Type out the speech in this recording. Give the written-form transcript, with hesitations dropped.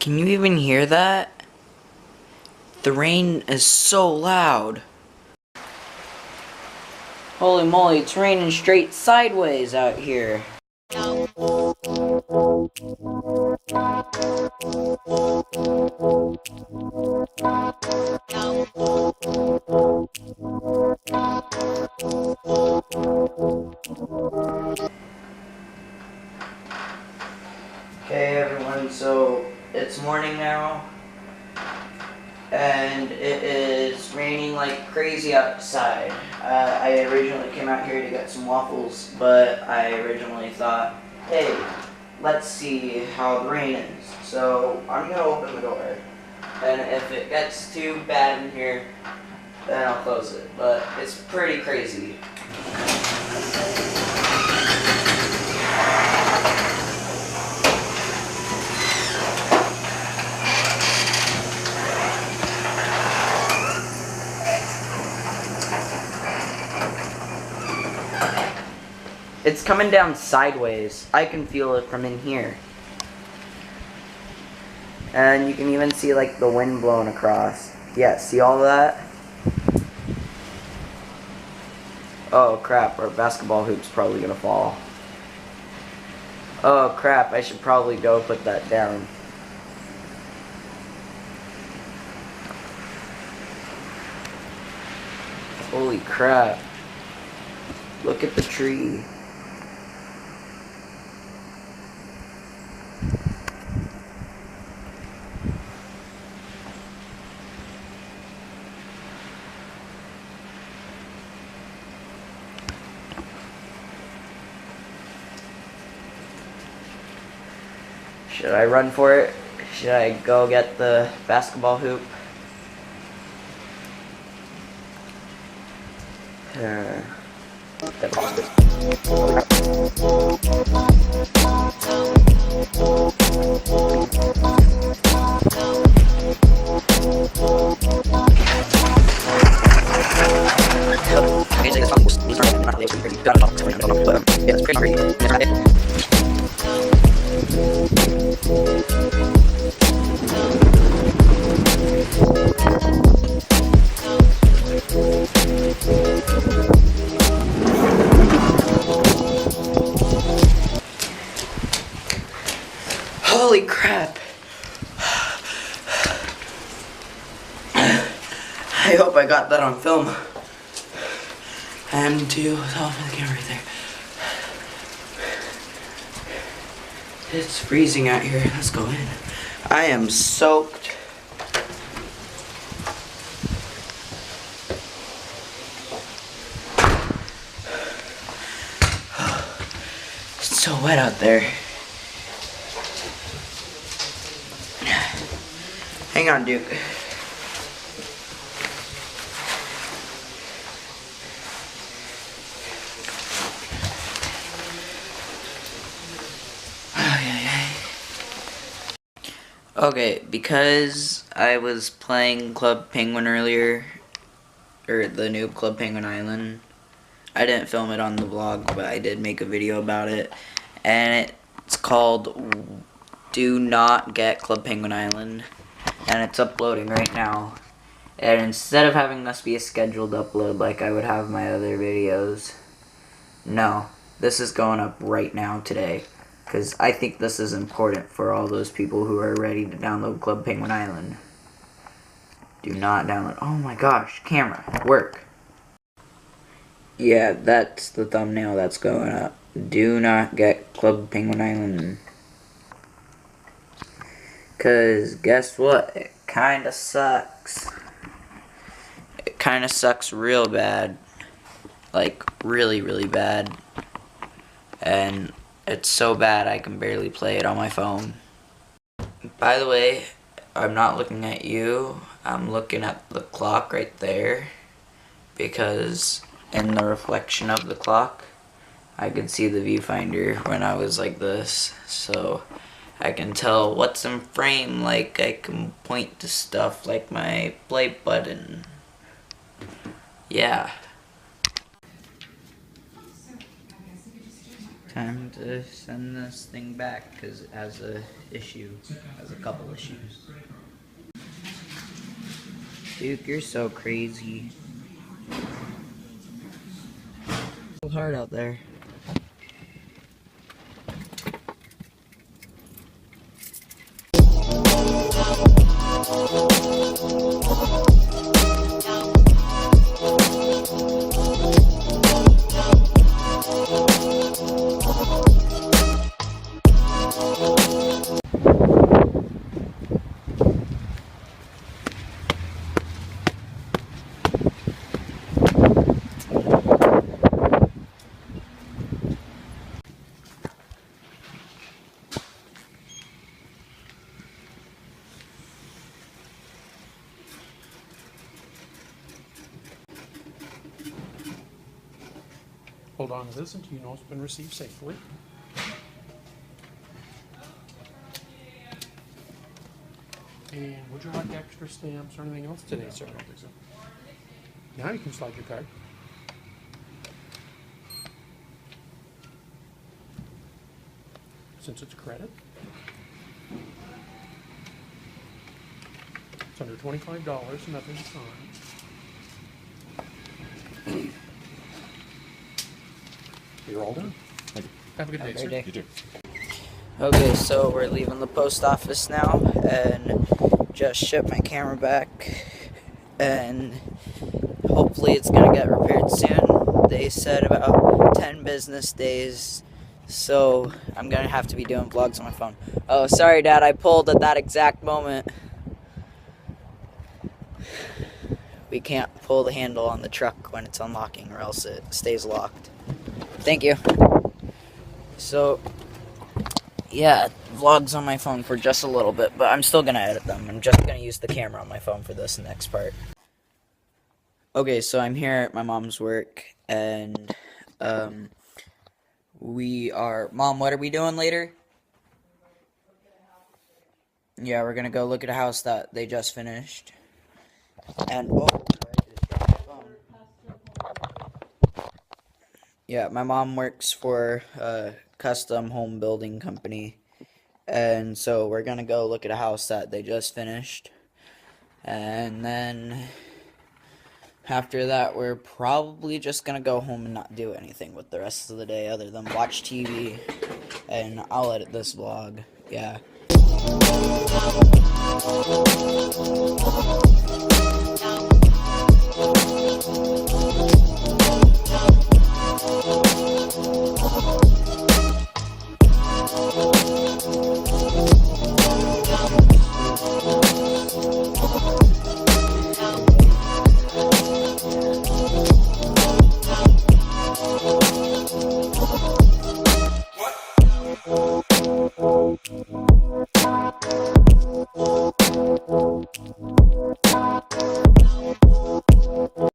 Can you even hear that? The rain is so loud. Holy moly, it's raining straight sideways out here. Okay everyone, so it's morning now, and it is raining like crazy outside. I originally came out here to get some waffles, but I originally thought, hey, let's see how the rain is. So I'm gonna open the door, and if it gets too bad in here, then I'll close it, but it's pretty crazy. It's coming down sideways. I can feel it from in here. And you can even see like the wind blowing across. Yeah, see all that? Oh crap, our basketball hoop's probably gonna fall. Oh crap, I should probably go put that down. Holy crap. Look at the tree. Should I run for it? Should I go get the basketball hoop? Holy crap. I hope I got that on film. And to top of the camera right there. It's freezing out here. Let's go in. I am soaked. It's so wet out there. Hang on, Duke. Okay, because I was playing Club Penguin earlier, or the new Club Penguin Island, I didn't film it on the vlog, but I did make a video about it, and it's called Do Not Get Club Penguin Island, and it's uploading right now. And instead of having this be a scheduled upload like I would have my other videos, no, this is going up right now today. Because I think this is important for all those people who are ready to download Club Penguin Island. Do not download. Oh my gosh, camera, work. Yeah, that's the thumbnail that's going up. Do not get Club Penguin Island. Because guess what? It kinda sucks. It kinda sucks real bad. Like, really, really bad. And it's so bad I can barely play it on my phone. By the way, I'm not looking at you. I'm looking at the clock right there. Because in the reflection of the clock, I could see the viewfinder when I was like this. So I can tell what's in frame. Like I can point to stuff like my play button. Yeah. time to send this thing back because it has a couple issues. Duke, you're so crazy. It's hard out there. Hold on to this until you know it's been received safely. And would you like extra stamps or anything else today, sir? I don't think so. Now you can slide your card. Since it's credit, it's under $25, nothing to sign. You're all done. Thank you. Have a good day, sir. You too. Okay, so we're leaving the post office now and just shipped my camera back, and hopefully it's gonna get repaired soon. They said about 10 business days, so I'm gonna have to be doing vlogs on my phone. Oh, sorry Dad, I pulled at that exact moment. We can't pull the handle on the truck when it's unlocking or else it stays locked. Thank you. So, yeah, vlogs on my phone for just a little bit, but I'm still gonna edit them. I'm just gonna use the camera on my phone for this next part. Okay, so I'm here at my mom's work, and, Mom, what are we doing later? Yeah, we're gonna go look at a house that they just finished. And, oh, sorry, I just dropped my phone. Yeah, my mom works for a custom home building company, and so we're gonna go look at a house that they just finished, and then after that we're probably just gonna go home and not do anything with the rest of the day other than watch TV, and I'll edit this vlog. Yeah.